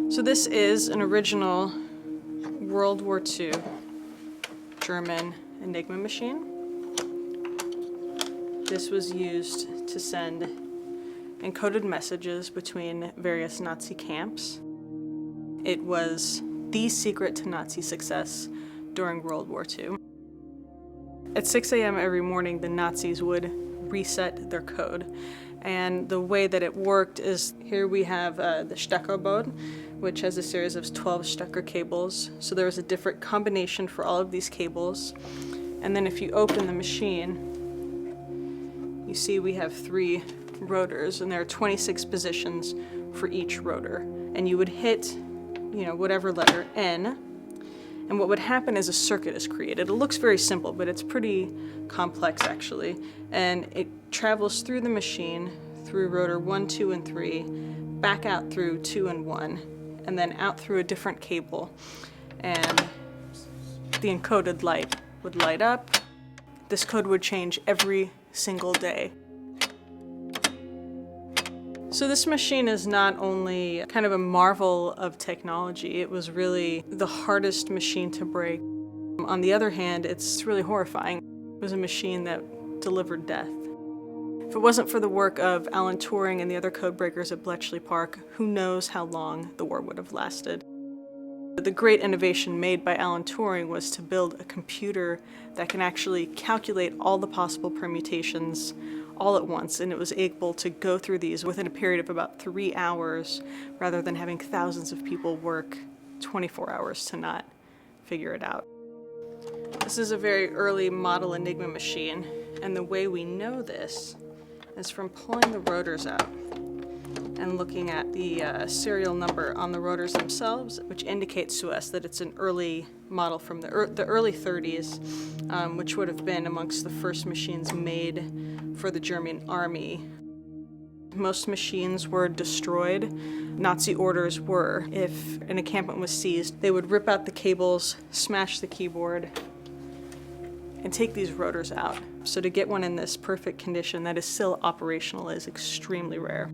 So this is an original World War II German Enigma machine. This was used to send encoded messages between various Nazi camps. It was the secret to Nazi success during World War II. At 6 a.m. every morning, the Nazis would reset their code. And the way that it worked is, here we have the Steckerboard, which has a series of 12 Stecker cables. So there was a different combination for all of these cables. And then if you open the machine, you see we have 3 rotors, and there are 26 positions for each rotor. And you would hit, whatever letter, N, and what would happen is a circuit is created. It looks very simple, but it's pretty complex actually. And it travels through the machine, through rotor 1, 2, and 3, back out through 2 and 1, and then out through a different cable. And the encoded light would light up. This code would change every single day. So this machine is not only kind of a marvel of technology, it was really the hardest machine to break. On the other hand, it's really horrifying. It was a machine that delivered death. If it wasn't for the work of Alan Turing and the other code breakers at Bletchley Park, who knows how long the war would have lasted. The great innovation made by Alan Turing was to build a computer that can actually calculate all the possible permutations all at once, and it was able to go through these within a period of about 3 hours, rather than having thousands of people work 24 hours to not figure it out. This is a very early model Enigma machine, and the way we know this is from pulling the rotors out and looking at the serial number on the rotors themselves, which indicates to us that it's an early model from the early 30s, which would have been amongst the first machines made for the German army. Most machines were destroyed. Nazi orders were, if an encampment was seized, they would rip out the cables, smash the keyboard, and take these rotors out. So to get one in this perfect condition that is still operational is extremely rare.